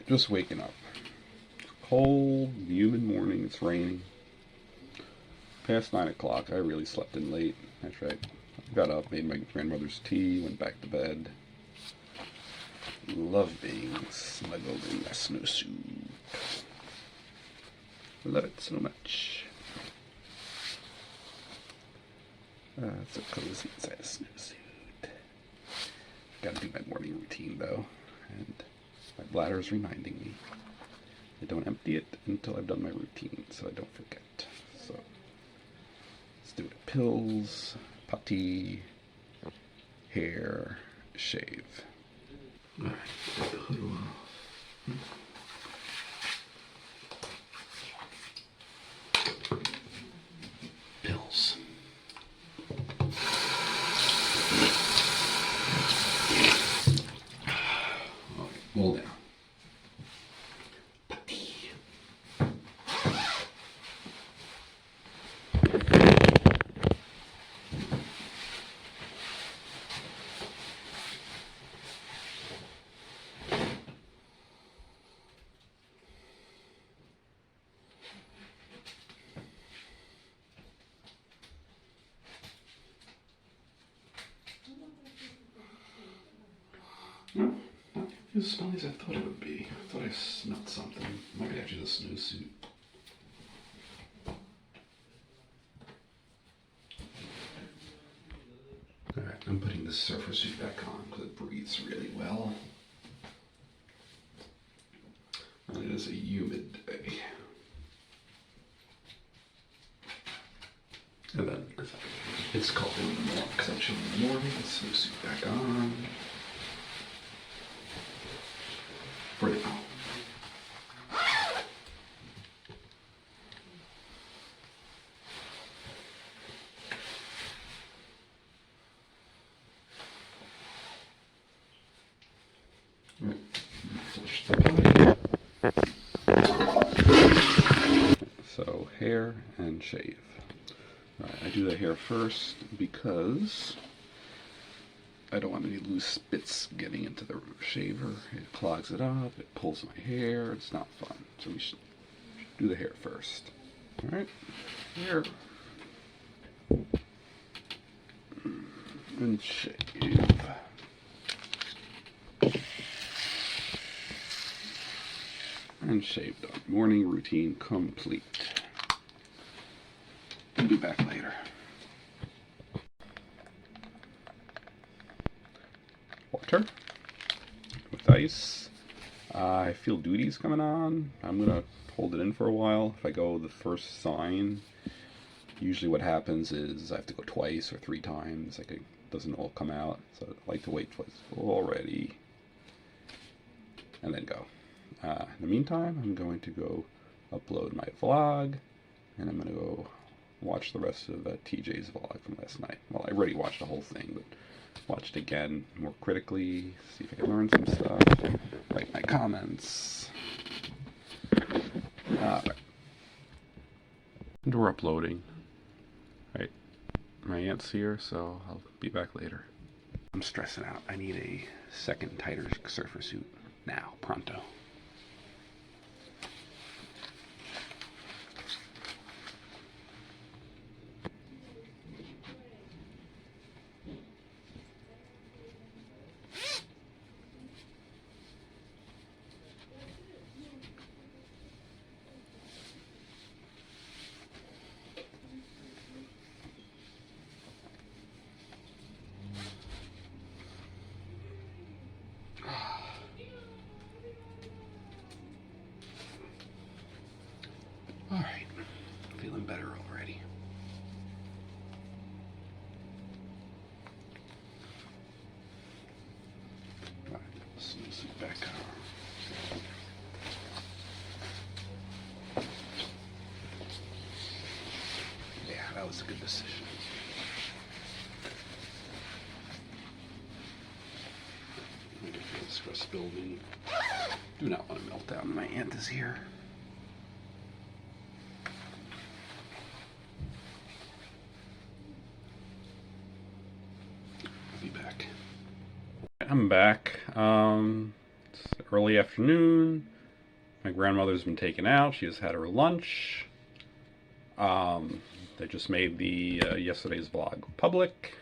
Just waking up. Cold, humid morning. It's raining. Past 9 o'clock. I really slept in late. That's right. I got up, made my grandmother's tea, went back to bed. Love being snuggled in my snowsuit. Love it so much. It's so cozy inside a snowsuit. Gotta do my morning routine though, and my bladder's reminding me. I don't empty it until I've done my routine, so I don't forget. So let's do it. Pills, putty, hair, shave. Alright, take the hood off. Pills. Roll down. Putty. It doesn't smell as I thought it would be. I thought I smelled something. Might be actually the snowsuit. Alright, I'm putting the surfer suit back on because it breathes really well. And it is a humid day. And then it's cold in the morning because I'm chilling in the morning. Snowsuit back on. For now. Flush the body. So hair and shave. All right, I do the hair first because I don't want any loose bits getting into the shaver. It clogs it up, it pulls my hair, it's not fun. So we should do the hair first. Alright, hair. And shave. And shave done. Morning routine complete. I'll be back later. Water with ice. I feel duties coming on. I'm gonna hold it in for a while. If I go the first sign, usually what happens is I have to go twice or 3 times. Like it doesn't all come out, so I like to wait till it's all ready and then go. In the meantime, I'm going to go upload my vlog, and I'm gonna go watch the rest of TJ's vlog from last night. Well, I already watched the whole thing, but watch it again more critically, see if I can learn some stuff, write my comments. Right. And we're uploading. Right. My aunt's here, so I'll be back later. I'm stressing out. I need a second tighter surfer suit now, pronto. Alright, feeling better already. Alright, snowsuit back on. Yeah, that was a good decision. I can feel the stress building. Do not want to melt down. My aunt is here. I'm back. It's early afternoon. My grandmother's been taken out. She has had her lunch. They just made the yesterday's vlog public.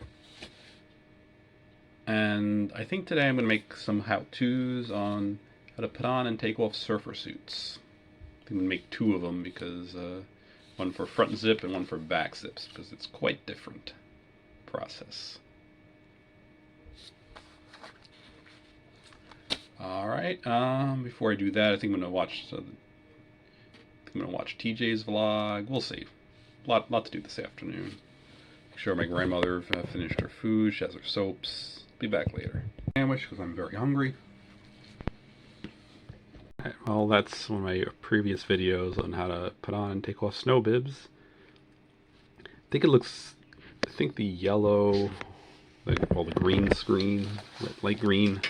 And I think today I'm going to make some how-tos on how to put on and take off surfer suits. I'm going to make 2 of them because one for front zip and one for back zips, because it's quite different process. All right. Before I do that, I think I'm going to watch. TJ's vlog. We'll see. Lot to do this afternoon. Make sure my grandmother finished her food. She has her soaps. Be back later. Sandwich because I'm very hungry. Right, well, that's one of my previous videos on how to put on and take off snow bibs. I think the yellow, the green screen, light green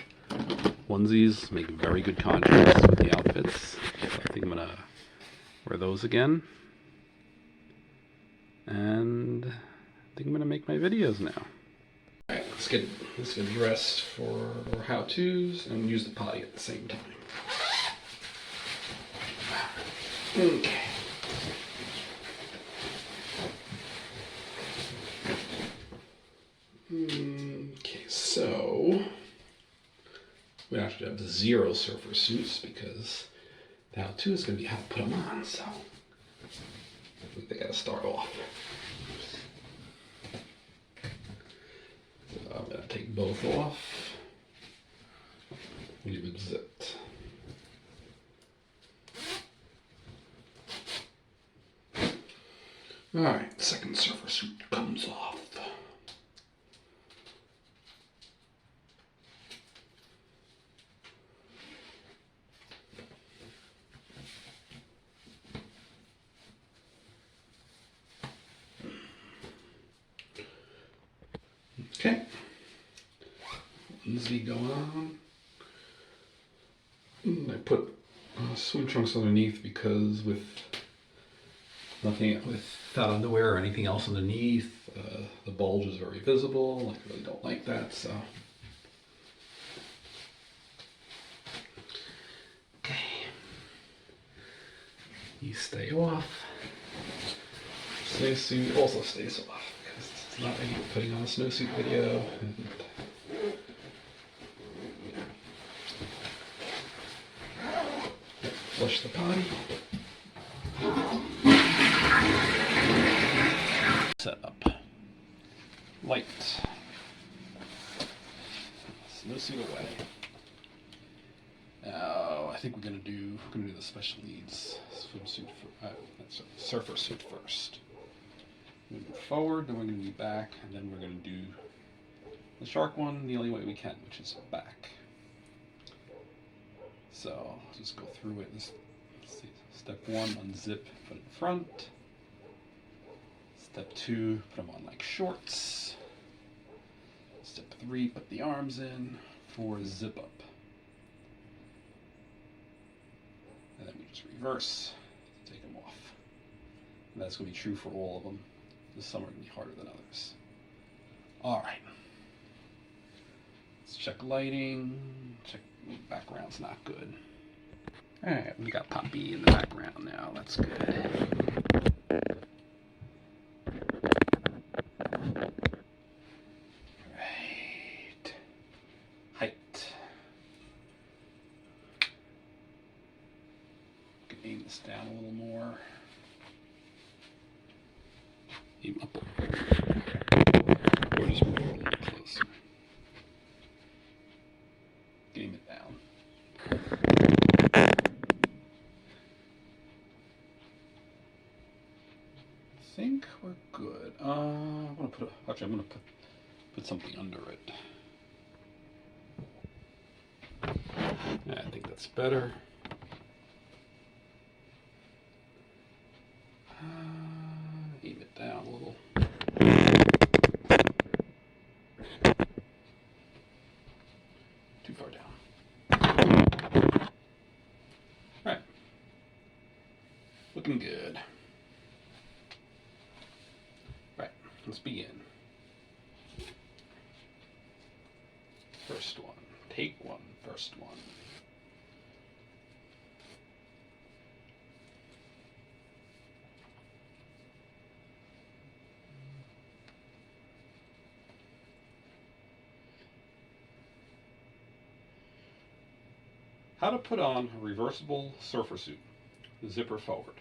onesies make very good contrast with the outfits. So I think I'm gonna wear those again. And I think I'm gonna make my videos now. Alright, let's get dressed for our how-tos and use the potty at the same time. Okay. Okay, so we actually have the 0 surfer suits because the how-to is going to be how to put them on, so I think they got to start off. So I'm going to take both off, leave it zipped. Alright, second surfer suit comes off. Okay, onesie going on. I put swim trunks underneath because without underwear or anything else underneath, the bulge is very visible. I really don't like that, so. Okay, you stay off. Snowsuit also stays off. It's not like putting on a snowsuit video. Flush the potty. Set up. Light. Snowsuit away. Now I think we're gonna do the special needs swimsuit surfer suit first. We're gonna move forward, then we're going to be back, and then we're going to do the shark one the only way we can, which is back. So I'll just go through it. Step 1, unzip, put it in front. Step 2, put them on like shorts. Step 3, put the arms in. 4, zip up. And then we just reverse, take them off. And that's going to be true for all of them. Some are going to be harder than others. Alright. Let's check lighting. Check background's not good. Alright, we got Poppy in the background now. That's good. Alright. Height. Can aim this down a little more. Aim up. Or just move it a little closer. Aim it down. I think we're good. I'm gonna put something under it. Yeah, I think that's better. Aim it down a little. Too far down. Alright. Looking good. Right, let's begin. First one. Take one. First one. How to put on a reversible surfer suit, zipper forward.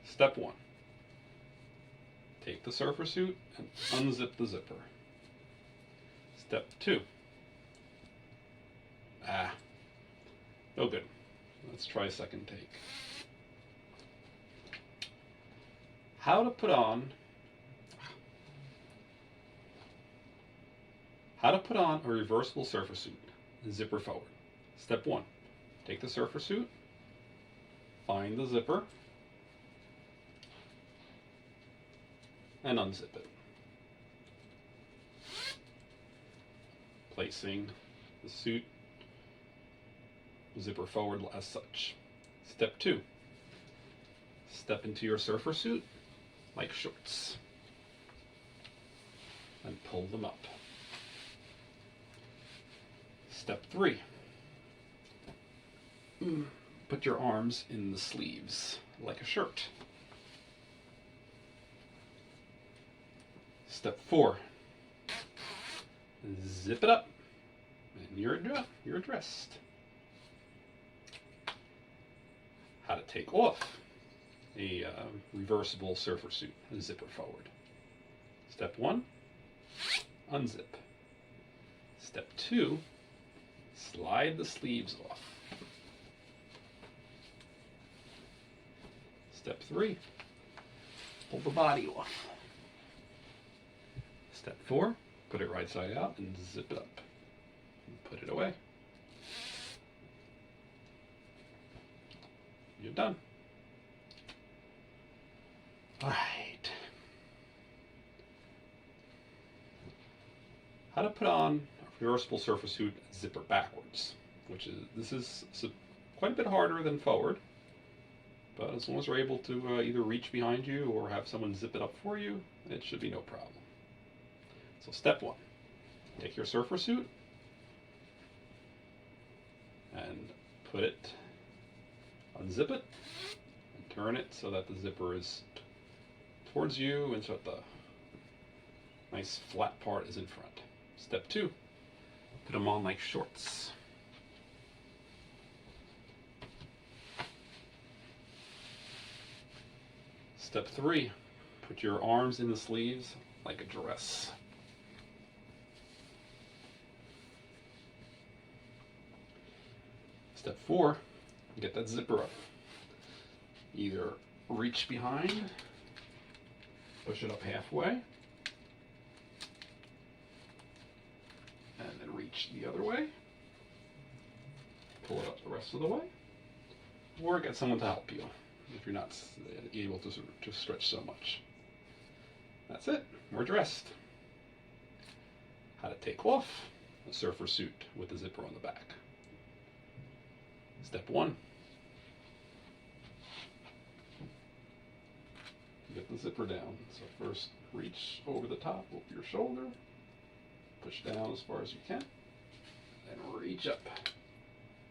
Step 1. Take the surfer suit and unzip the zipper. Step 2. No good. Let's try a second take. How to put on a reversible surfer suit, zipper forward. Step 1. Take the surfer suit, find the zipper, and unzip it. Placing the suit zipper forward as such. Step 2. Step into your surfer suit like shorts and pull them up. Step 3. Put your arms in the sleeves like a shirt. Step 4. Zip it up and you're dressed. How to take off a reversible surfer suit, zipper forward. Step 1, unzip. Step 2, slide the sleeves off. Step 3, pull the body off. Step 4, put it right side out and zip it up. And put it away. You're done. All right. How to put on a reversible surfer suit zipper backwards, this is quite a bit harder than forward, but as long as you're able to either reach behind you or have someone zip it up for you, it should be no problem. So step 1, take your surfer suit and unzip it and turn it so that the zipper is towards you and so that the nice flat part is in front. Step 2, put them on like shorts. Step 3, put your arms in the sleeves like a dress. Step 4, get that zipper up. Either reach behind, push it up halfway, and then reach the other way, pull it up the rest of the way, or get someone to help you if you're not able to stretch so much. That's it, we're dressed. How to take off a surfer suit with the zipper on the back. Step 1. Get the zipper down. So first reach over the top of your shoulder, push down as far as you can, then reach up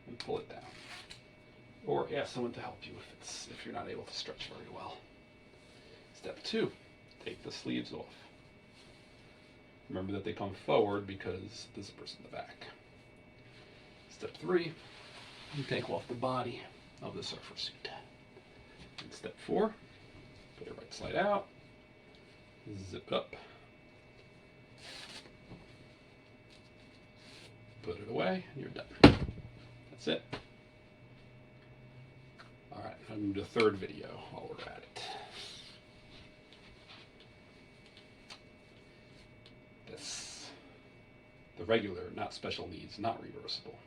and pull it down. Or ask someone to help you if you're not able to stretch very well. Step 2, take the sleeves off. Remember that they come forward because the zipper's in the back. Step 3, you take off the body of the surfer suit. And step 4, put it right side out, zip it up, put it away, and you're done. That's it. All right, I'm going to do the third video while we're at it. That's the regular, not special needs, not reversible.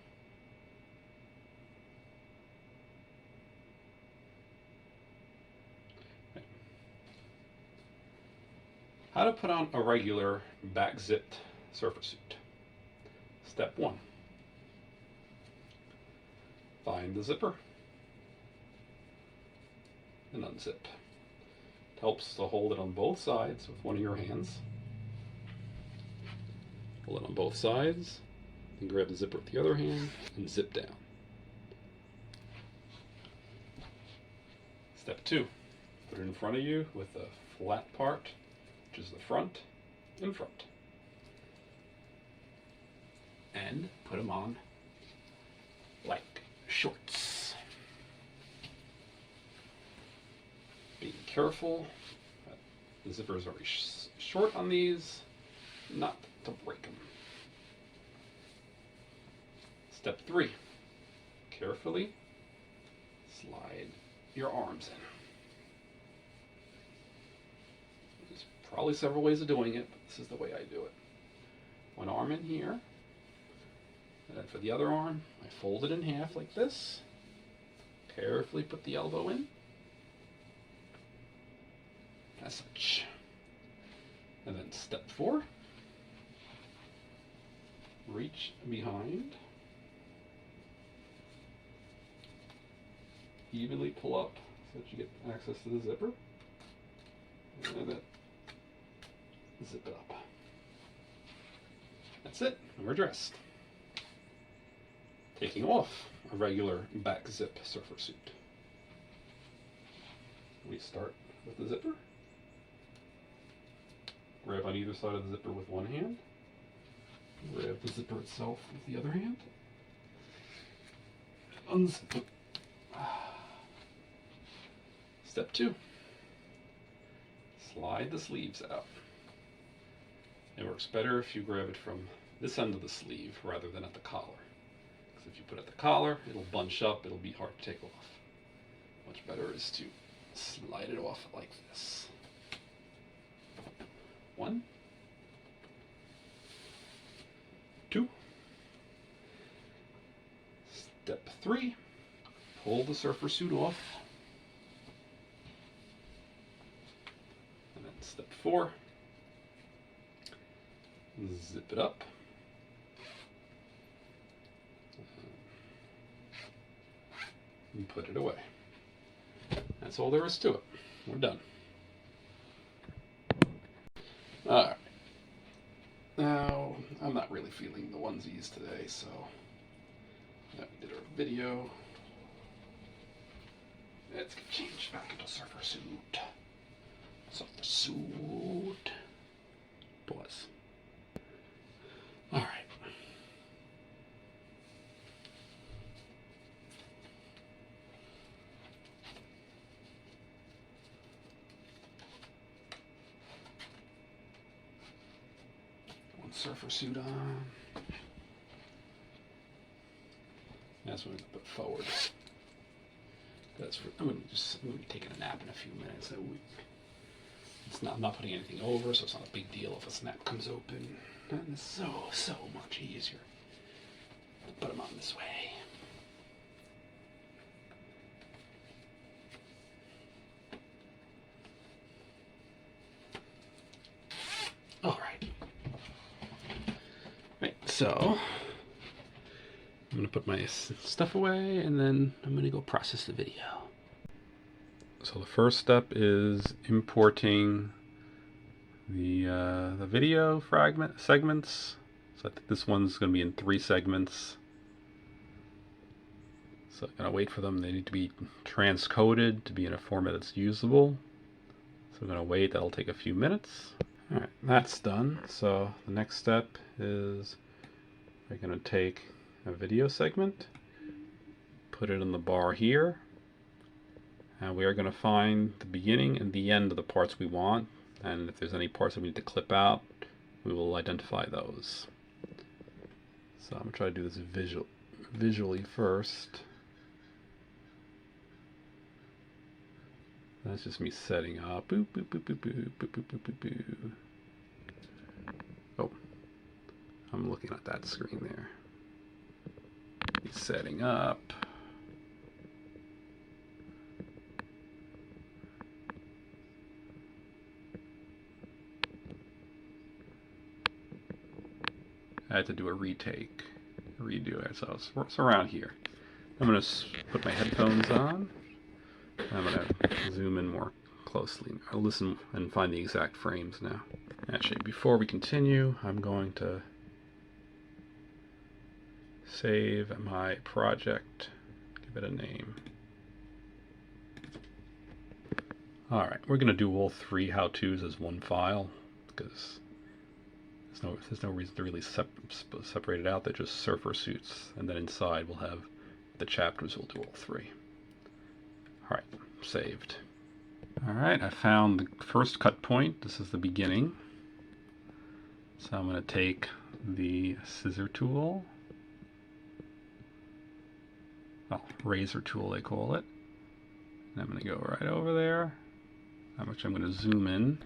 How to put on a regular back-zipped surfer suit. Step 1. Find the zipper and unzip. It helps to hold it on both sides with one of your hands. Pull it on both sides, and grab the zipper with the other hand and zip down. Step 2. Put it in front of you with the flat part, which is the front, in front. And put them on like shorts. Being careful. The zipper is very short on these, not to break them. Step 3. Carefully slide your arms in. There's probably several ways of doing it, but this is the way I do it. One arm in here, and then for the other arm, I fold it in half like this. Carefully put the elbow in, as such. And then step 4, reach behind, evenly pull up so that you get access to the zipper, and then zip it up. That's it, we're dressed. Taking off a regular back zip surfer suit. We start with the zipper. Grab on either side of the zipper with one hand. Grab the zipper itself with the other hand. Unzip it. Step 2. Slide the sleeves out. It works better if you grab it from this end of the sleeve rather than at the collar. Because if you put it at the collar, it'll bunch up, it'll be hard to take off. Much better is to slide it off like this. 1, 2. Step 3, pull the surfer suit off. And then step 4, zip it up. And put it away. That's all there is to it. We're done. Alright. Now, I'm not really feeling the onesies today, so we did our video. Let's get changed back into surfer suit. Surfer suit. Pause. Alright. Surfer suit on. That's what I'm going to put forward. I'm going to be taking a nap in a few minutes. I'm not putting anything over, so it's not a big deal if a snap comes open. And it's so much easier to put them on this way. All right. So, I'm going to put my stuff away, and then I'm going to go process the video. So the first step is importing the video segments. So I think this one's going to be in 3 segments. So I'm going to wait for them. They need to be transcoded to be in a format that's usable. So I'm going to wait. That'll take a few minutes. All right, that's done. So the next step is we're going to take a video segment, put it in the bar here, and we are going to find the beginning and the end of the parts we want, and if there's any parts that we need to clip out, we will identify those. So I'm going to try to do this visually first. That's just me setting up. Boop, boop, boop, boop, boop, boop, boop, boop, boop, boop. Oh, I'm looking at that screen there. He's setting up. I had to do a retake, redo it, so it's around here. I'm going to put my headphones on. I'm going to zoom in more closely. I'll listen and find the exact frames now. Actually, before we continue, I'm going to save my project, give it a name. Alright, we're going to do all 3 how-tos as one file, because there's no reason to really separate it out. They're just surfer suits, and then inside we'll have the chapters, we'll do all 3. Alright, saved. Alright, I found the first cut point. This is the beginning. So I'm going to take the scissor tool, well, razor tool they call it, and I'm going to go right over there, which I'm going to zoom in,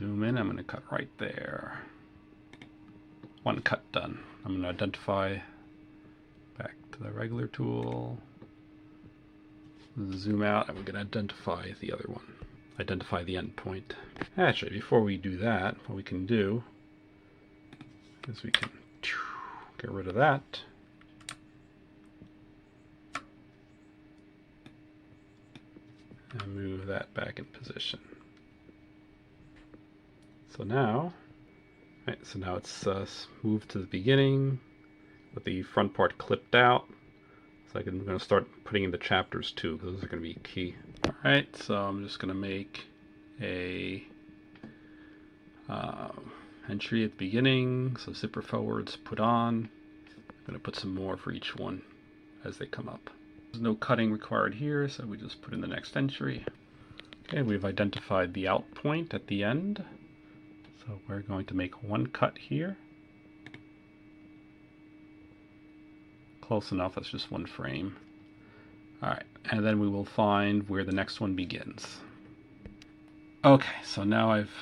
I'm going to cut right there. One cut done. I'm going to identify, back to the regular tool, zoom out, and we're going to identify the other one. Identify the end point. Actually, before we do that, what we can do is we can get rid of that. And move that back in position. So now, it's moved to the beginning with the front part clipped out. So I'm going to start putting in the chapters too, because those are going to be key. Alright, so I'm just going to make a entry at the beginning, so zipper forwards, put on. I'm going to put some more for each one as they come up. There's no cutting required here, so we just put in the next entry. Okay, we've identified the out point at the end. So we're going to make one cut here. Close enough, that's just one frame. Alright, and then we will find where the next one begins. Okay, so now I've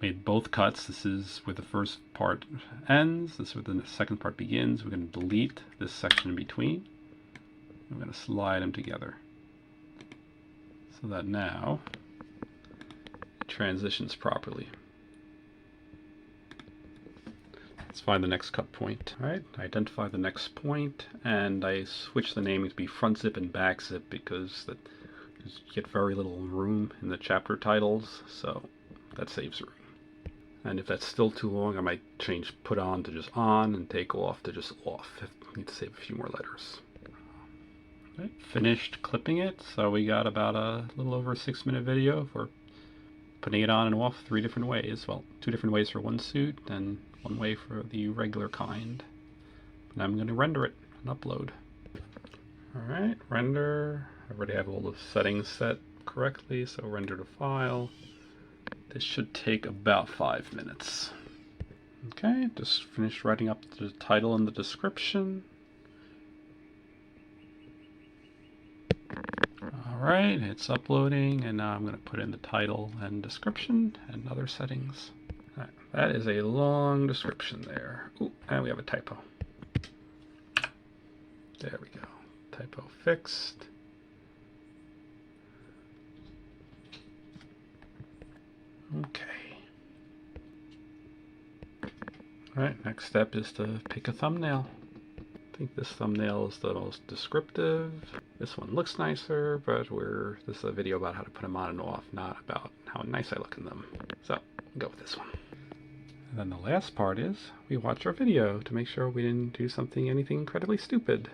made both cuts. This is where the first part ends, this is where the second part begins. We're going to delete this section in between. I'm going to slide them together so that now it transitions properly. Let's find the next cut point. Alright, I identify the next point, and I switch the naming to be front zip and back zip because you get very little room in the chapter titles, so that saves room. And if that's still too long, I might change put on to just on and take off to just off if I need to save a few more letters. Right, finished clipping it, so we got about a little over a 6-minute video for putting it on and off 3 different ways. Well, 2 different ways for one suit and 1 way for the regular kind. And I'm going to render it and upload. Alright, render. I already have all the settings set correctly, so render to file. This should take about 5 minutes. Okay, just finished writing up the title and the description. Alright, it's uploading, and now I'm going to put in the title and description and other settings. Right, that is a long description there. Ooh, and we have a typo. There we go. Typo fixed. Okay. Alright, next step is to pick a thumbnail. I think this thumbnail is the most descriptive. This one looks nicer, but this is a video about how to put them on and off, not about how nice I look in them. So, go with this one. And then the last part is, we watch our video to make sure we didn't do anything incredibly stupid.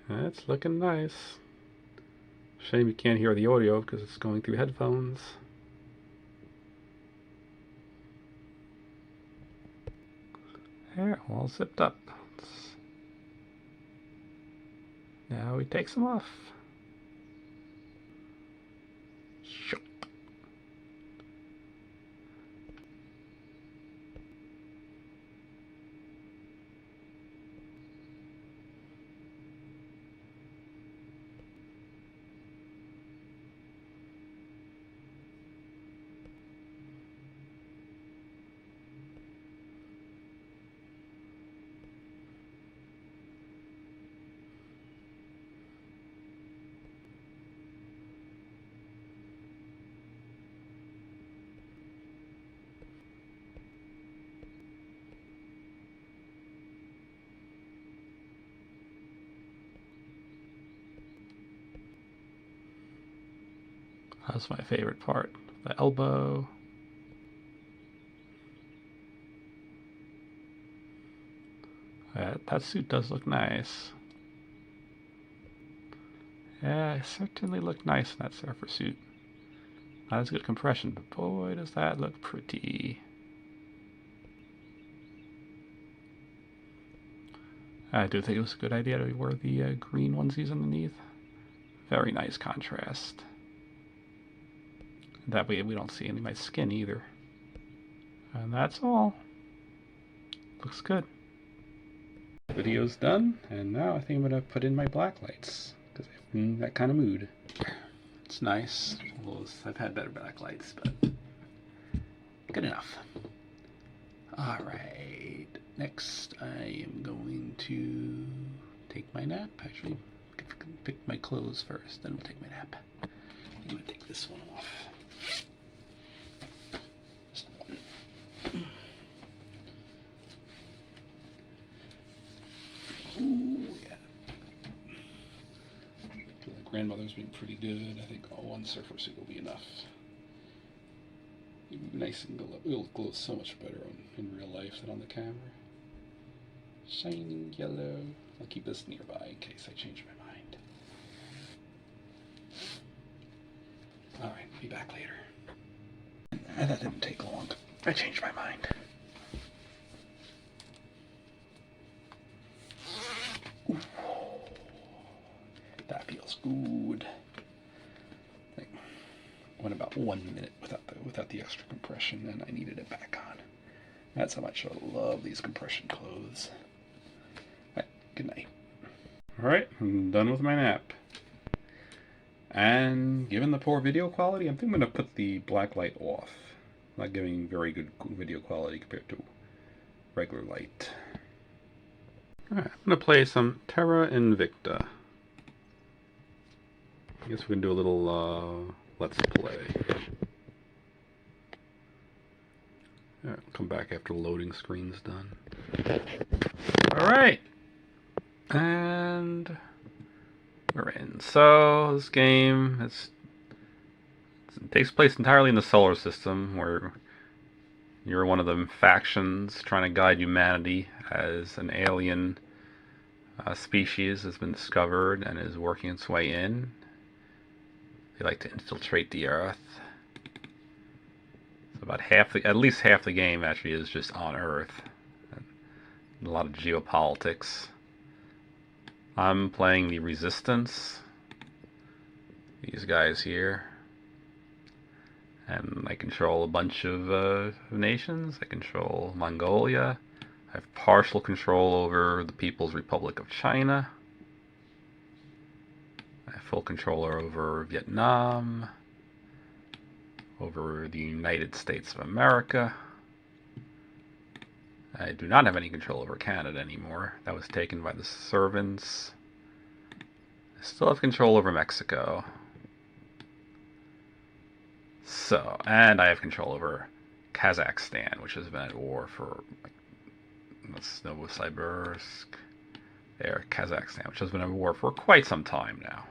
That's looking nice. Shame you can't hear the audio because it's going through headphones. There, all zipped up. Now he takes them off. Sure. That's my favorite part. The elbow. That suit does look nice. Yeah, it certainly looked nice in that surfer suit. Not as good compression, but boy, does that look pretty. I do think it was a good idea to wear the green onesies underneath. Very nice contrast. That way we don't see any of my skin either. And that's all. Looks good. Video's done, and now I think I'm going to put in my black lights, because I'm in that kind of mood. It's nice. Well, I've had better black lights, but good enough. Alright, next I am going to take my nap. Actually, pick my clothes first, then we'll take my nap. I'm going to take this one off. Just one. Ooh, yeah. The grandmother's been pretty good. I think one surfer suit will be enough. It'll be nice and glow. It'll glow so much better in real life than on the camera. Shining yellow. I'll keep this nearby in case I change my mind. Alright, be back later. That didn't take long. I changed my mind. Ooh. That feels good. Went about 1 minute without the extra compression, and I needed it back on. That's how much I love these compression clothes. Right, good night. Alright, I'm done with my nap. And given the poor video quality, I think I'm going to put the black light off. Not giving very good video quality compared to regular light. Alright, I'm going to play some Terra Invicta. I guess we can do a little let's play. Alright, come back after the loading screen's done. Alright! And we're in. So, this game it takes place entirely in the solar system, where you're one of the factions trying to guide humanity as an alien species has been discovered and is working its way in. They like to infiltrate the Earth. So about at least half the game actually is just on Earth. And a lot of geopolitics. I'm playing the Resistance. These guys here. And I control a bunch of nations. I control Mongolia. I have partial control over the People's Republic of China. I have full control over Vietnam, over the United States of America. I do not have any control over Canada anymore. That was taken by the servants. I still have control over Mexico. So, and I have control over Kazakhstan, which has been at war for, that's Novosibirsk. There, Kazakhstan, which has been at war for quite some time now.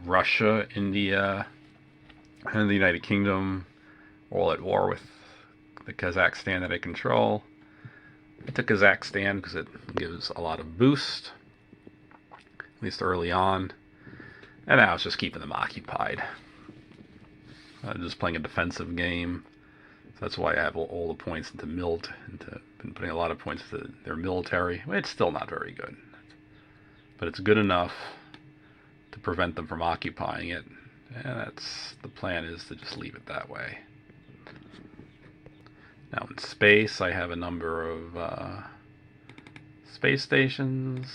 Russia, India, and the United Kingdom all at war with the Kazakhstan that I control. I took Kazakhstan because it gives a lot of boost, at least early on, and now it's just keeping them occupied. Just playing a defensive game, so that's why I have all the points into been putting a lot of points into their military. It's still not very good, but it's good enough to prevent them from occupying it, and the plan is to just leave it that way. Now in space, I have a number of space stations.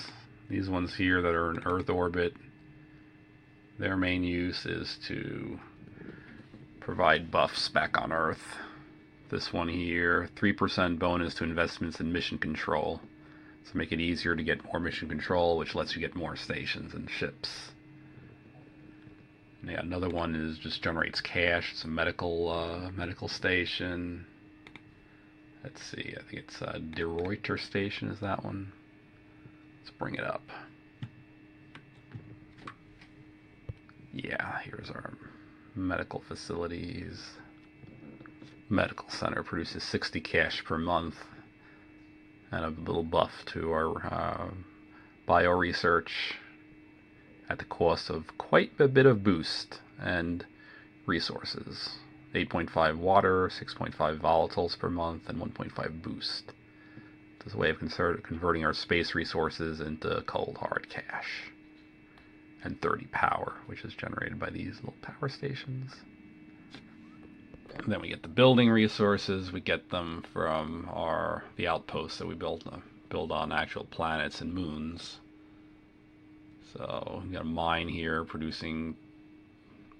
These ones here that are in Earth orbit, their main use is to provide buffs back on Earth. This one here, 3% bonus to investments in mission control. So make it easier to get more mission control, which lets you get more stations and ships. And yeah, another one is just generates cash. It's a medical station. Let's see, I think it's De Reuter station is that one. Let's bring it up. Yeah, here's our medical facilities. Medical center produces 60 cash per month, and a little buff to our bio research at the cost of quite a bit of boost. And resources. 8.5 water, 6.5 volatiles per month, and 1.5 boost. This is a way of converting our space resources into cold hard cash. And 30 power, which is generated by these little power stations. And then we get the building resources. We get them from the outposts that we build on actual planets and moons. So we got a mine here producing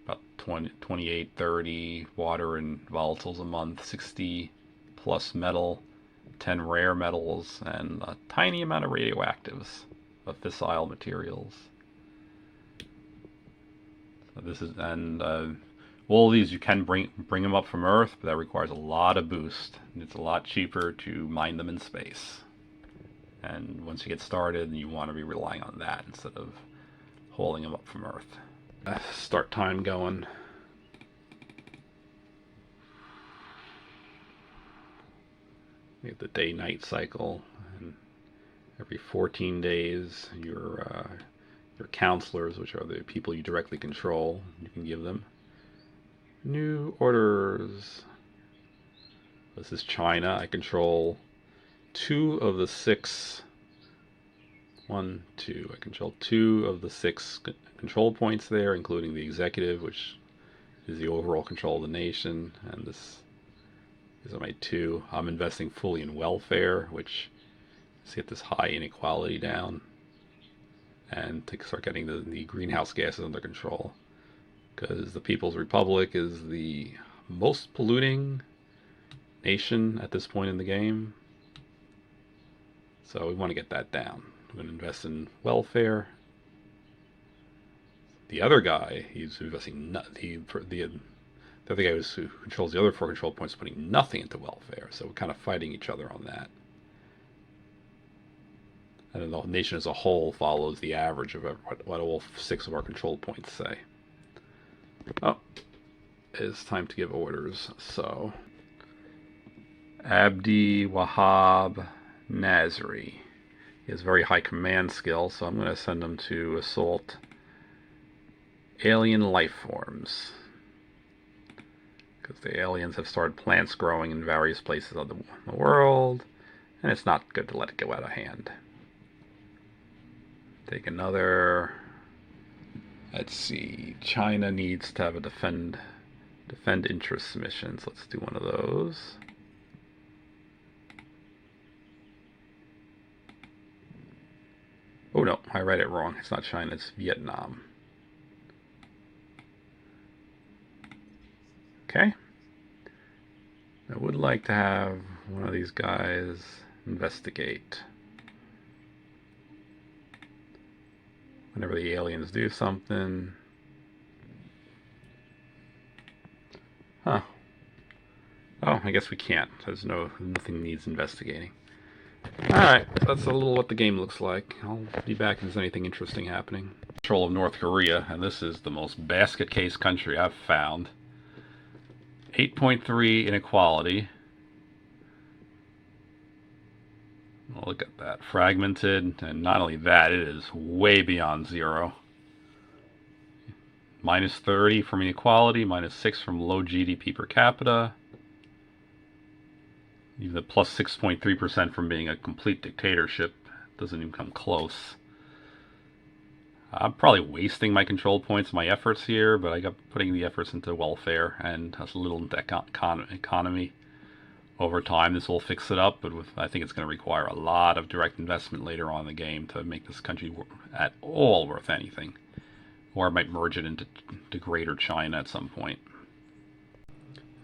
about 28, 30 water and volatiles a month, 60 plus metal, 10 rare metals, and a tiny amount of radioactives, of fissile materials. So this is, and all of these you can bring them up from Earth, but that requires a lot of boost. And it's a lot cheaper to mine them in space. And once you get started, you want to be relying on that instead of hauling them up from Earth. Start time going. You have the day-night cycle, and every 14 days, your counselors, which are the people you directly control, you can give them new orders. This is China. I control 2 of the 6. I control 2 of the 6 control points there, including the executive, which is the overall control of the nation. And this are my 2. I'm investing fully in welfare, which is to get this high inequality down and to start getting the greenhouse gases under control. Because the People's Republic is the most polluting nation at this point in the game. So we want to get that down. We're going to invest in welfare. The other guy, he's investing the other guy who controls the other 4 control points is putting nothing into welfare. So we're kind of fighting each other on that. And then the nation as a whole follows the average of what all 6 of our control points say. Oh, it's time to give orders. So, Abdi Wahab Nazri. He has very high command skill, so I'm going to send him to assault alien life forms. Because the aliens have started plants growing in various places of the world, and it's not good to let it go out of hand. Take another. Let's see. China needs to have a defend interests missions. Let's do one of those. Oh no, I read it wrong. It's not China, it's Vietnam. Okay. I would like to have one of these guys investigate. Whenever the aliens do something. Huh. Oh, I guess we can't. There's nothing needs investigating. Alright, that's a little what the game looks like. I'll be back if there's anything interesting happening. Control of North Korea, and this is the most basket case country I've found. 8.3 inequality. Well, look at that. Fragmented, and not only that, it is way beyond 0. Minus 30 from inequality, minus 6 from low GDP per capita. Even the plus 6.3% from being a complete dictatorship doesn't even come close. I'm probably wasting my control points, my efforts here, but I got putting the efforts into welfare and a little into economy. Over time, this will fix it up, but I think it's going to require a lot of direct investment later on in the game to make this country at all worth anything. Or I might merge it into Greater China at some point.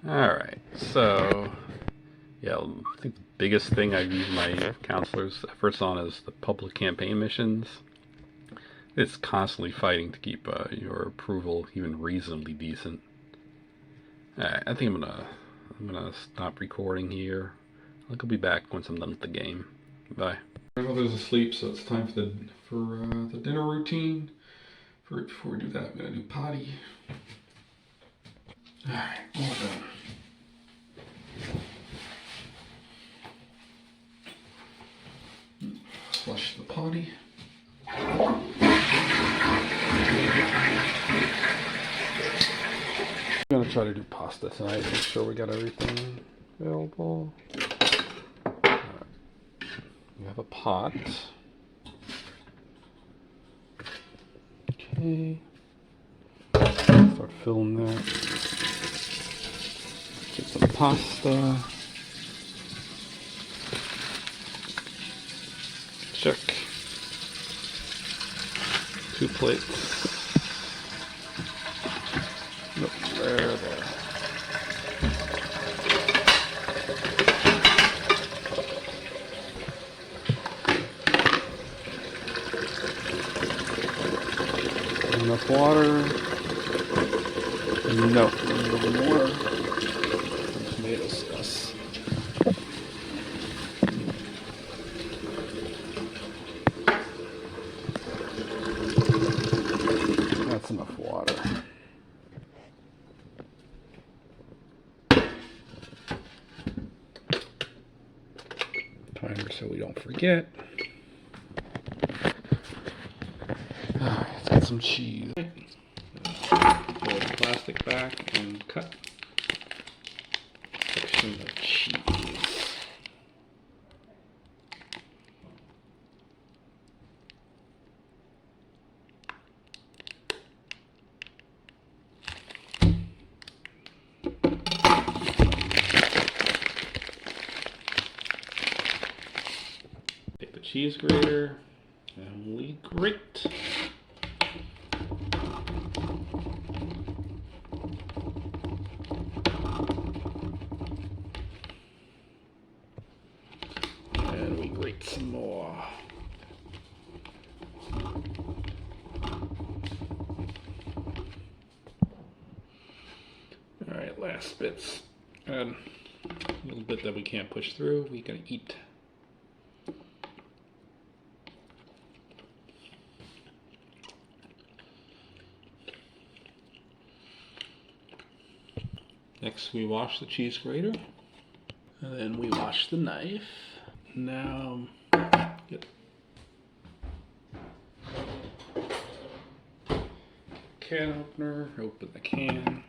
Alright, so yeah, I think the biggest thing I've used my counselors' efforts on is the public campaign missions. It's constantly fighting to keep your approval even reasonably decent. Alright, I think I'm gonna stop recording here. I'll be back once I'm done with the game. Bye. My mother's asleep, so it's time for the dinner routine. Before we do that, I'm gonna do potty. Alright, all done. Flush the potty. I'm gonna try to do pasta tonight. Make sure we got everything available. We have a pot. Okay. Start filling that. Get some pasta. Check. 2 plates. Nope, there. Enough water. No, a little more. Tomato sauce. That's enough water. Timer so we don't forget. Alright, let's get some cheese. Pull the plastic back and cut section of cheese. Take the cheese grater and we grate. And we grate some more. Alright, last bits. And a little bit that we can't push through, we can eat. Next we wash the cheese grater, and then we wash the knife. Now, get can opener, open the can.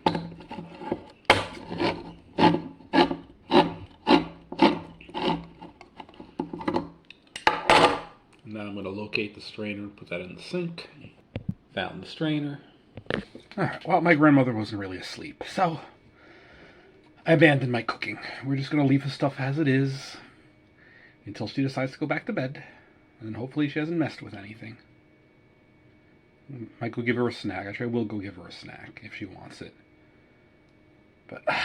Now I'm going to locate the strainer and put that in the sink. Found the strainer. Alright, well, my grandmother wasn't really asleep, so I abandoned my cooking. We're just going to leave the stuff as it is until she decides to go back to bed. And then hopefully she hasn't messed with anything. Might go give her a snack. Actually, I will go give her a snack if she wants it. But I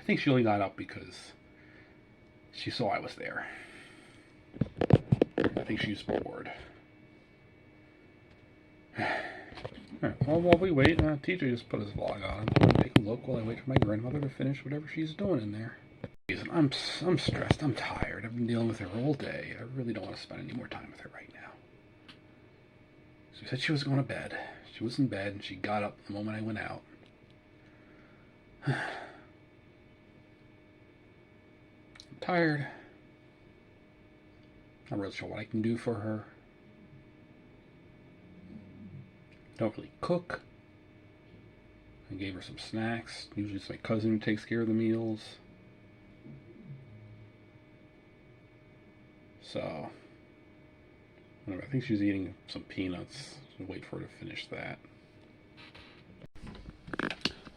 think she only got up because she saw I was there. I think she's bored. Alright, well, while we wait, TJ just put his vlog on. I'm going to take a look while I wait for my grandmother to finish whatever she's doing in there. I'm stressed. I'm tired. I've been dealing with her all day. I really don't want to spend any more time with her right now. She said she was going to bed. She was in bed, and she got up the moment I went out. I'm tired. Not really sure what I can do for her. Don't really cook. I gave her some snacks. Usually it's my cousin who takes care of the meals. So, whatever. I think she's eating some peanuts. So wait for her to finish that.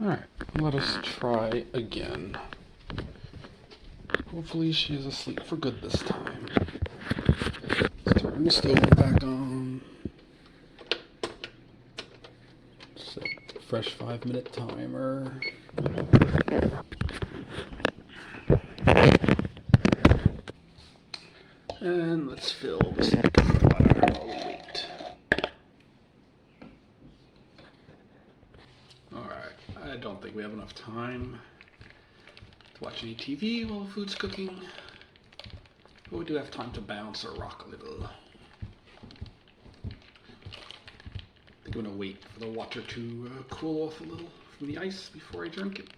Alright, let us try again. Hopefully she is asleep for good this time. Let's turn the stove back on. Set fresh 5-minute timer. And let's fill this water while we wait. Alright, I don't think we have enough time to watch any TV while the food's cooking. But we do have time to bounce or rock a little. I think I'm going to wait for the water to cool off a little from the ice before I drink it.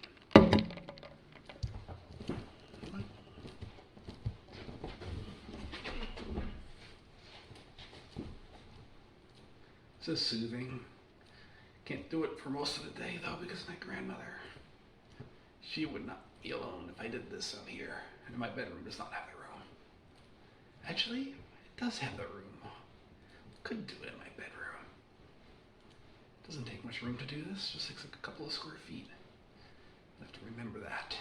So soothing. Can't do it for most of the day though because my grandmother, she would not be alone if I did this out here. And my bedroom does not have the room. Actually, it does have the room. Could do it in my bedroom. Doesn't take much room to do this, just takes like a couple of square feet. I have to remember that.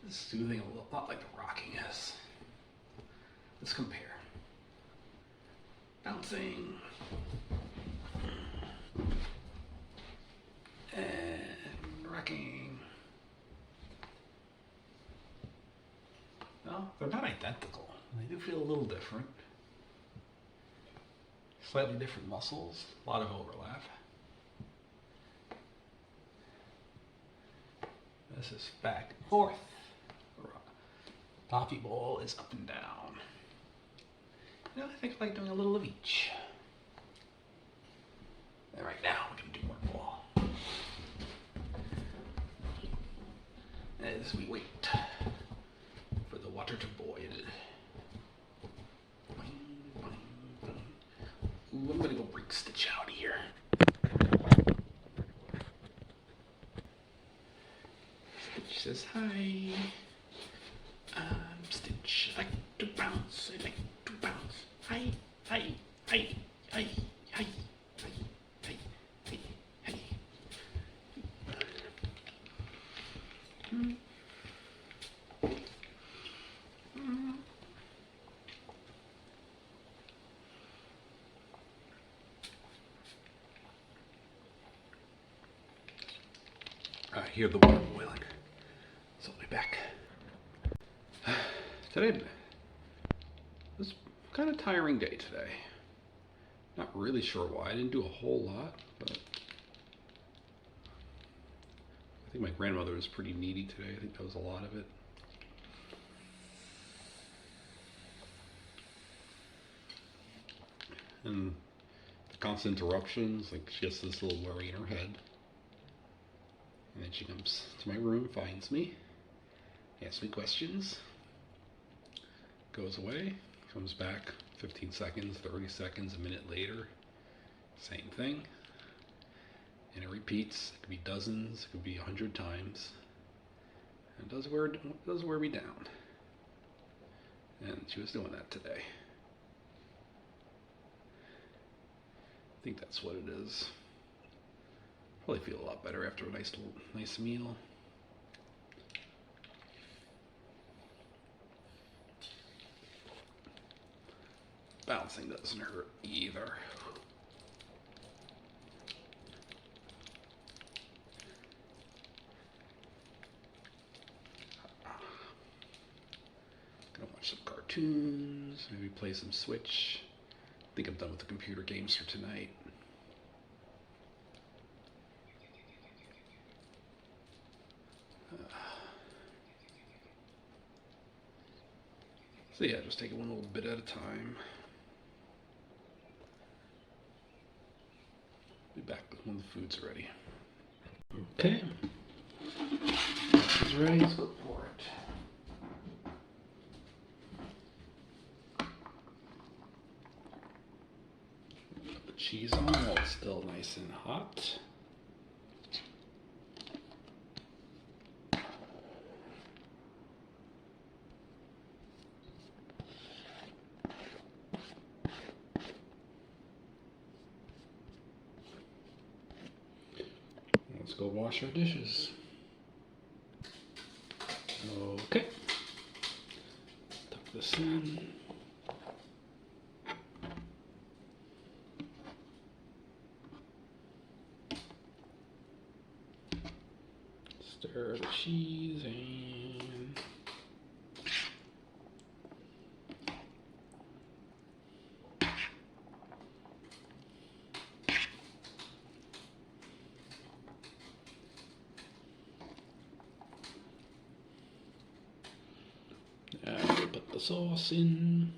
This is soothing a lot like the rocking is. Let's compare. Bouncing. And rocking. No, they're not identical. They do feel a little different. Slightly different muscles, a lot of overlap. This is back and forth. Poppy ball is up and down. You know, I think I like doing a little of each. And right now, we're going to do more ball. As we wait for the water to boil. Ooh, I'm going to go break Stitch out here. Stitch says hi. Stitch, I like to bounce, I like to bounce. Hi, hi, hi, hi, hi, hi, hi, hi, hi. I hear the water boiling, so I'll be back. Today was kind of tiring day today. Not really sure why. I didn't do a whole lot, but I think my grandmother was pretty needy today. I think that was a lot of it. And the constant interruptions, like she has this little worry in her head. And then she comes to my room, finds me, asks me questions, goes away, comes back 15 seconds, 30 seconds, a minute later, same thing. And it repeats. It could be dozens, it could be 100 times. And it does wear me down. And she was doing that today. I think that's what it is. Probably feel a lot better after a nice meal. Bouncing doesn't hurt either. Gonna watch some cartoons, maybe play some Switch. I think I'm done with the computer games for tonight. So yeah, just take it one little bit at a time. Be back when the food's ready. Okay. It's ready, let's go for it. Put the cheese on while it's still nice and hot. Let's go wash our dishes. Okay. Tuck this in. Stir the cheese in. Put the sauce in.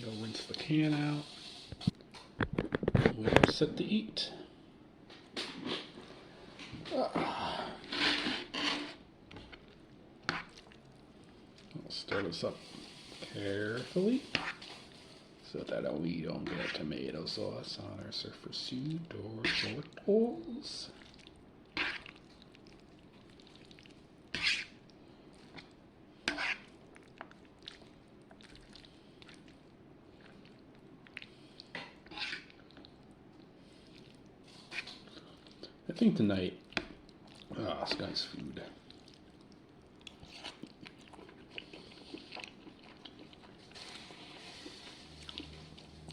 Go rinse the can out. We are set to eat. I'll stir this up carefully so that we don't get tomato sauce on our surface suit or shorts. I think tonight, it's nice food.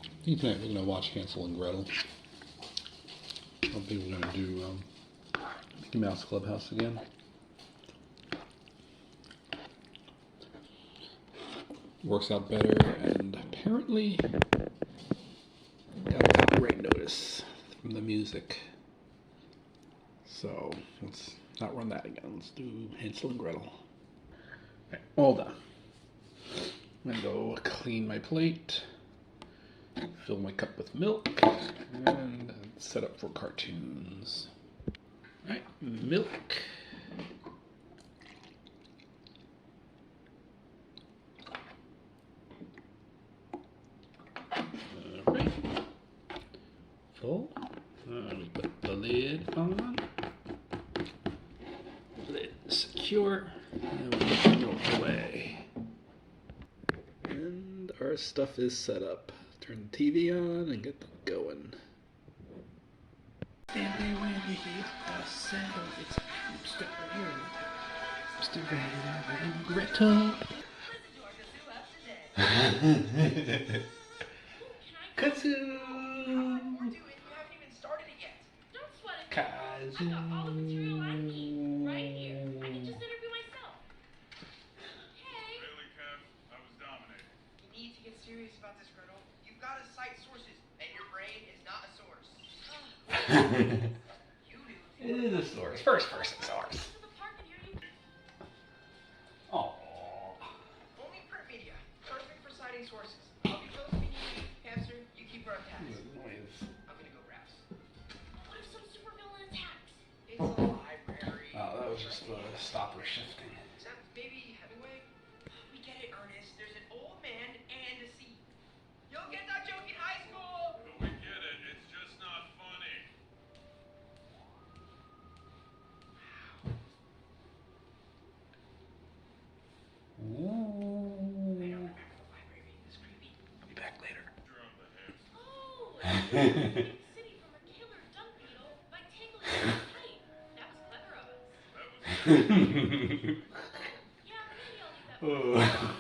I think tonight we're going to watch Hansel and Gretel. I don't think we're going to do Mickey Mouse Clubhouse again. Works out better, and apparently got a copyright notice from the music. So let's not run that again. Let's do Hansel and Gretel. Okay, all done. I'm going to go clean my plate, fill my cup with milk, and set up for cartoons. Alright, milk. Alright. Full. We put the lid on. Lid secure. And we put milk away. And our stuff is set up. Turn the TV on and get them going. And when you hear the sound, it's Hamster and Gretel. Kazoo! We're doing, you haven't even started it yet. Don't sweat it. Kazoo! I got all the material I need right here. I can just interview myself. Hey! Really, Kev? I was dominating. You need to get serious about this, Gretel. You've got to cite sources, and your brain is not a source. You do. It is a source. First person source. To the park and hear you. Oh. Only print media. Perfect for citing sources. I'll be posting you, Hamster. You keep our tabs. I'm gonna go rafts. What if some supervillain attacks? It's a library. Oh, that was just the stopper shifting. Except maybe Hemingway? We get it, Ernest. There's an old man and a sea. You'll get that joke in high school! But we get it. It's just not funny. I don't remember the library being this creepy. I'll be back later. You're on the hamster. Oh! Escaping the city from a killer dung beetle by tangling its tight. That was clever of us. That was Yeah, maybe I'll leave that.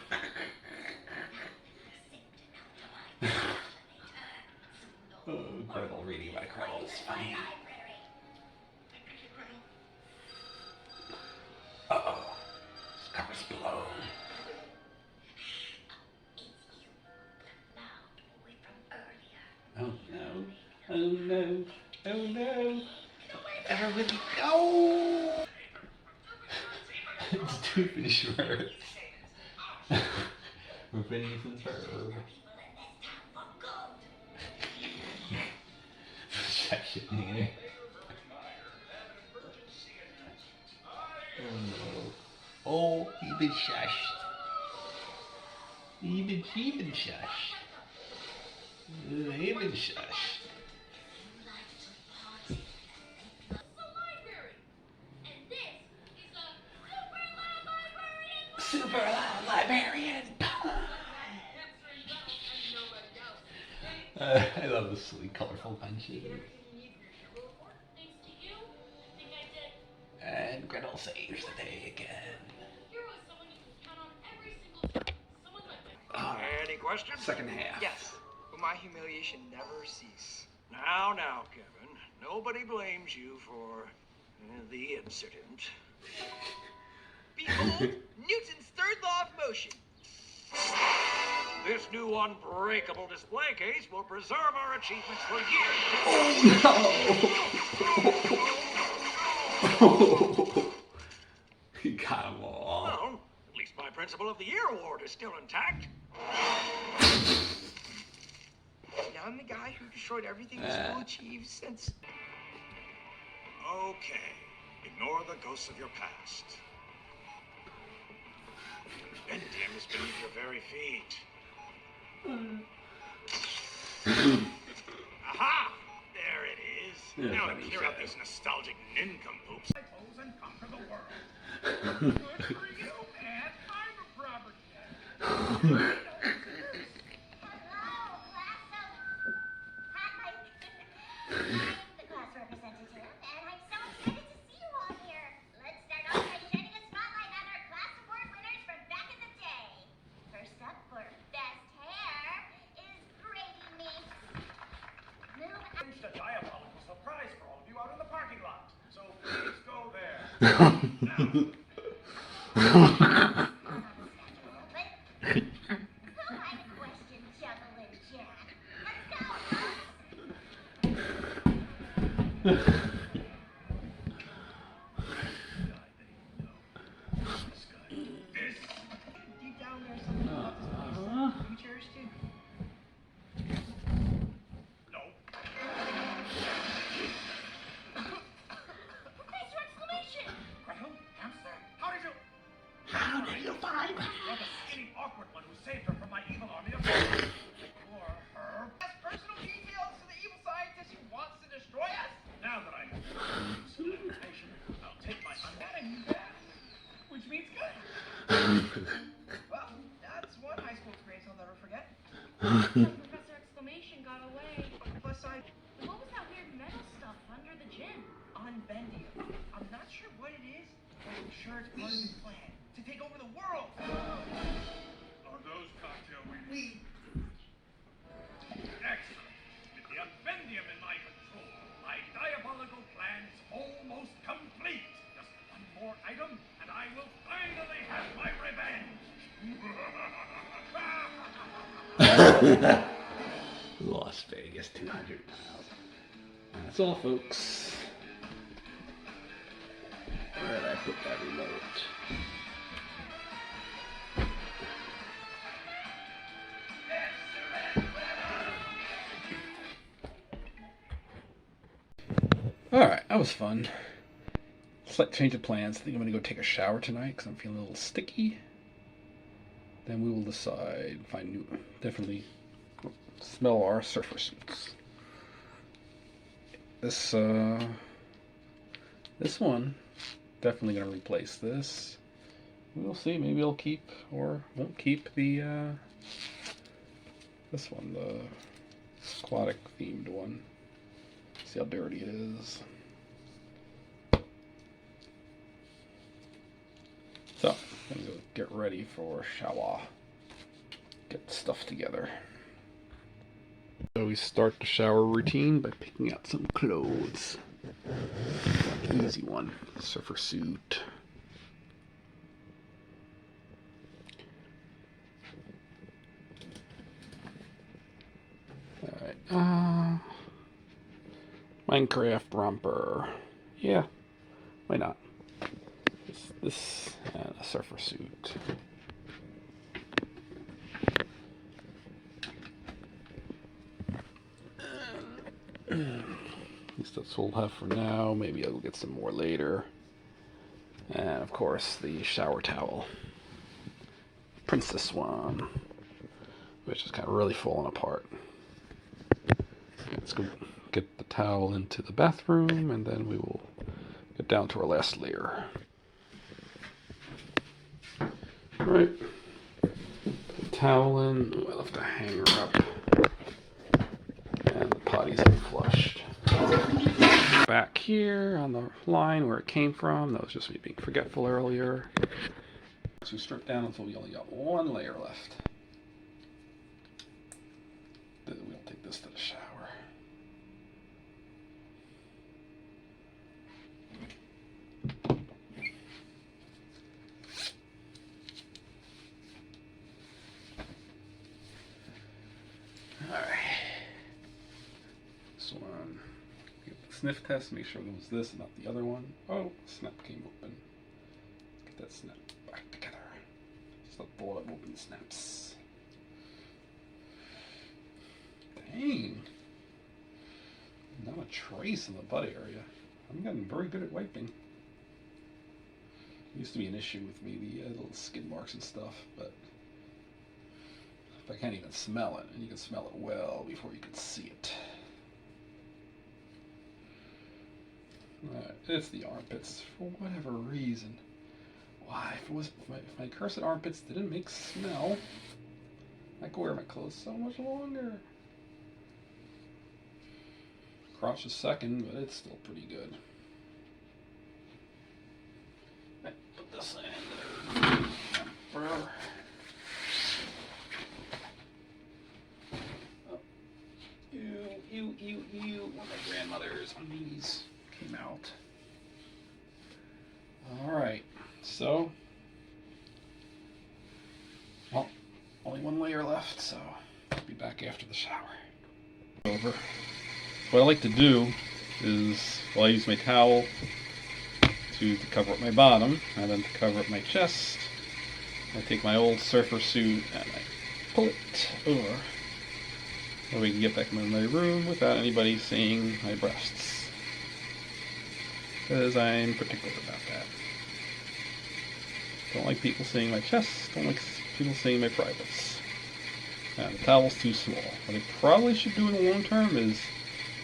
Gretel reading about Gretel is funny. Uh-oh. This cover's blown. Oh no. Oh no. Oh no. Everybody go! It's too short. We're finished the verb. Oh no. Oh, you've been shushed. You've been shushed. You've been shushed. The library! And this is a super loud librarian! Super loud librarian. I love the sweet, colorful punches. Thanks to you, I think I did. And Gretel saves the day again. Hero is someone you can count on every single time. Someone like that. Any questions? Second half. Yes, but my humiliation never cease. Now, Kevin. Nobody blames you for the incident. Behold, Newton's third law of motion. This new unbreakable display case will preserve our achievements for years. Oh no! He got them all. Well, at least my Principal of the Year award is still intact. And I'm the guy who destroyed everything the school achieved since. Okay, ignore the ghosts of your past. Bedtime is beneath your very feet. Aha! There it is. Yeah, Now to funny clear out shit. these nostalgic nincompoops. And conquer the world. Good for you, man. I'm a property. Hello, class of... Hi, I'm the class representative, and I'm so excited to see you all here. Let's start off by shedding a spotlight on our class award winners from back in the day. First up for best hair is Grady Meeks. Arranged a diabolical surprise for all of you out in the parking lot. So please go there. But who had a question, Juggle and Jack? Let's go, Deep down there's something about this place. You cherish too. No. Thanks for exclamation! Gretel? Hamster? How did you... How did you find that? You're the skinny, awkward one who saved her from my evil army of monsters. Poor her. Has personal details to the evil scientist who wants to destroy us. Now that I have some invitation, I'll take my unwanted bath. Which means good. Well, that's one high school experience I'll never forget. Professor Exclamation got away. Plus side What was that weird metal stuff under the gym? on Bendium. I'm not sure what it is, but I'm sure it's part of his plan to take over the world. Are those cocktail weenies? Excellent. With the Bendium in my control, my diabolical plan is almost complete. Just one more item, and I will finally have my revenge. Las Vegas, 200 miles. That's all, folks. Where did I put that remote? Alright, that was fun. Slight change of plans. I think I'm going to go take a shower tonight because I'm feeling a little sticky. Then we will decide, find new, definitely smell our surfer suits. This one, definitely going to replace this. We'll see, maybe I'll keep or won't keep the, this one, the aquatic themed one. See how dirty it is. So, I'm gonna go get ready for shower. Get stuff together. So we start the shower routine by picking out some clothes. Easy one. Surfer suit. Alright, Minecraft romper. Yeah, why not? This and a surfer suit. At least that's all I'll have for now. Maybe I'll get some more later. And of course, the shower towel. Princess one. Which is kind of really falling apart. Let's go get the towel into the bathroom and then we will get down to our last layer. Alright. Put the towel in. Ooh, I left the hanger up. And the potty's been flushed. Back here on the line where it came from. That was just me being forgetful earlier. So we strip down until we only got one layer left. Then we'll take this to the shower. Alright. This one. Get the sniff test, make sure it was this and not the other one. Oh, snap came open. Get that snap back together. Just let the bullet open snaps. Dang. Not a trace in the butt area. I'm getting very good at wiping. It used to be an issue with me, the little skid marks and stuff, but if I can't even smell it, and you can smell it well before you can see it. Alright, it's the armpits, for whatever reason. Why, if my cursed armpits didn't make smell, I could wear my clothes so much longer. Crotch is second, but it's still pretty good. Right, put this in. Forever. Oh. Ew. One of my grandmother's undies came out. Alright, so. Well, only one layer left, so I'll be back after the shower. Over. What I like to do is, well, I use my towel to cover up my bottom, and then to cover up my chest, I take my old surfer suit and I pull it over so we can get back in my room without anybody seeing my breasts. Because I'm particular about that. Don't like people seeing my chest, don't like people seeing my privates. And the towel's too small. What I probably should do in the long term is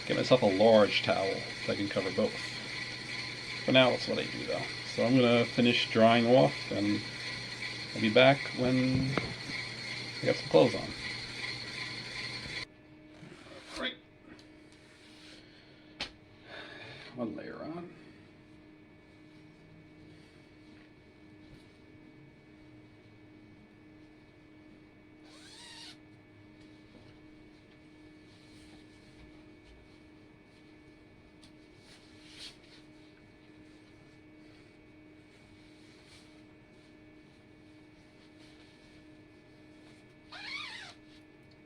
get myself a large towel so I can cover both. For now, that's what I do though. So I'm going to finish drying off and I'll be back when I got some clothes on. Right. One layer on.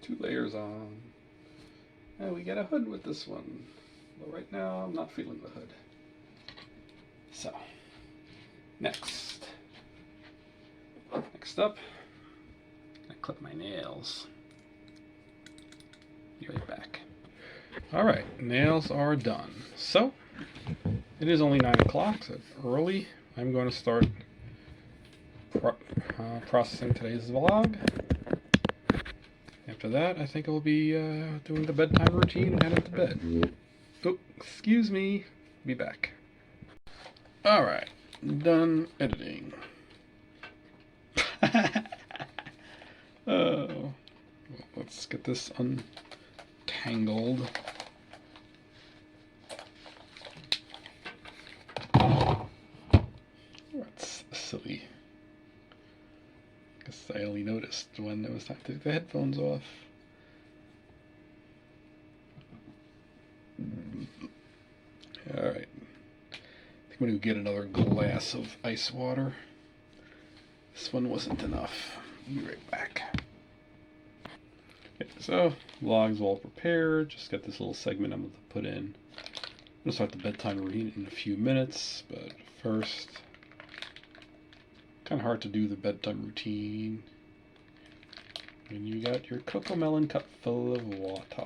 2 layers on. And we get a hood with this one. But right now, I'm not feeling the hood. So, next up, I clip my nails. Be right back. Alright, nails are done. So, it is only 9 o'clock, so it's early. I'm going to start processing today's vlog. After that, I think I'll be doing the bedtime routine and heading to bed. Oh, excuse me. Be back. Alright, done editing. Oh, let's get this untangled. That's silly. Guess I only noticed when it was time to take the headphones off. Alright. I think I'm going to get another glass of ice water. This one wasn't enough. I'll be right back. Okay, so, vlog's all prepared. Just got this little segment I'm going to put in. I'm going to start the bedtime routine in a few minutes, but first, kind of hard to do the bedtime routine when you got your cocoa melon cup full of water.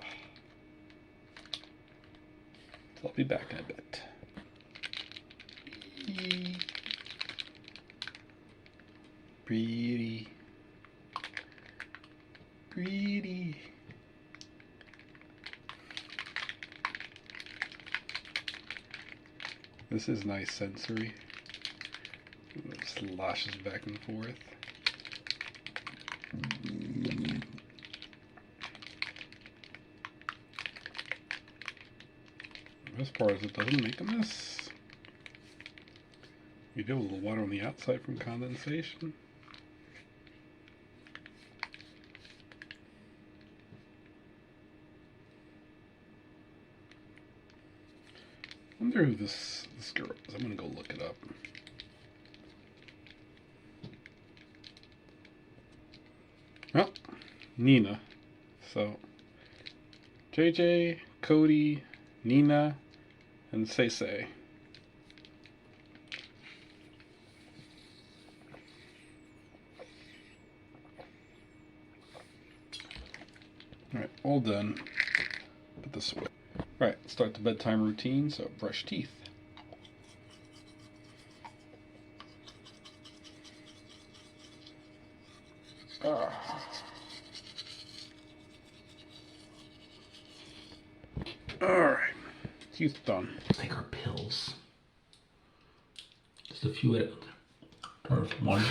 So I'll be back in a bit. Pretty. Pretty. This is nice sensory. It sloshes back and forth. The best part is it doesn't make a mess. You do have a little water on the outside from condensation. I wonder who this girl is. I'm gonna go look it up. Well, Nina. So, JJ, Cody, Nina, and Say. Alright, all done. this way. Right, start the bedtime routine, so brush teeth. Alright, teeth done. Take our pills. Just a few at or one.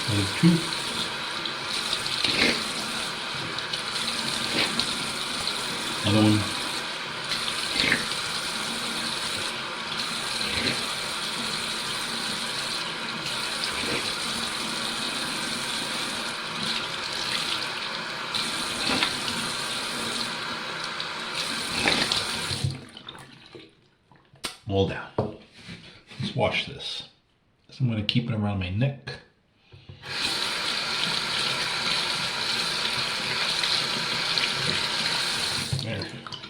Maybe two. Another one. All down. Let's wash this. So I'm going to keep it around my neck. There,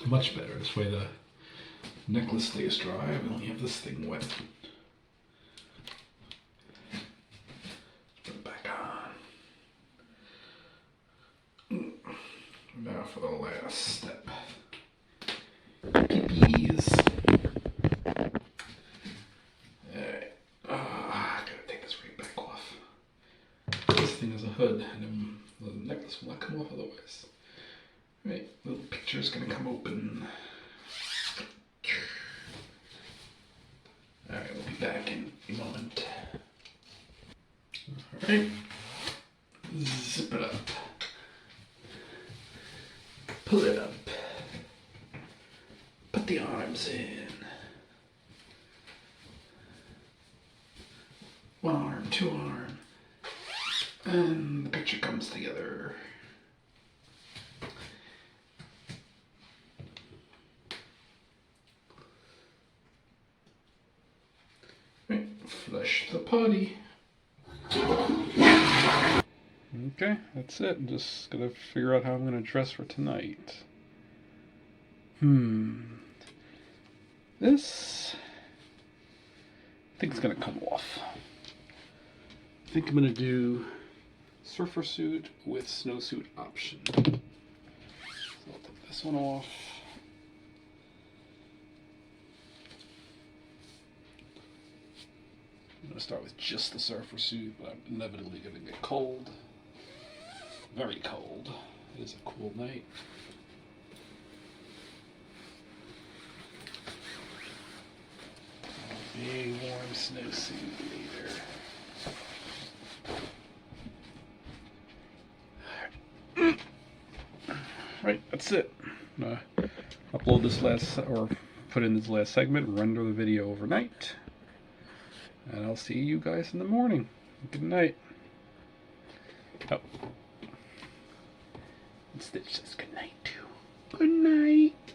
much better. This way the necklace stays dry. We only have this thing wet. Put it back on. Now for the last step. Peepees. As a hood, and then the necklace will not come off otherwise. Right, little picture's gonna come open. Alright, we'll be back in a moment. Alright, zip it up, pull it up, put the arms in. One arm, two arm. And the picture comes together. Right, flush the potty. Okay, that's it. I'm just gonna figure out how I'm gonna dress for tonight. This, I think it's gonna come off. I think I'm gonna do surfer suit with snowsuit option. So I'll take this one off. I'm going to start with just the surfer suit, but I'm inevitably going to get cold. Very cold. It is a cool night. Big warm snowsuit later. Right, that's it. I'm gonna upload this or put in this last segment, render the video overnight, and I'll see you guys in the morning. Good night. Oh, and Stitch says good night too. Good night.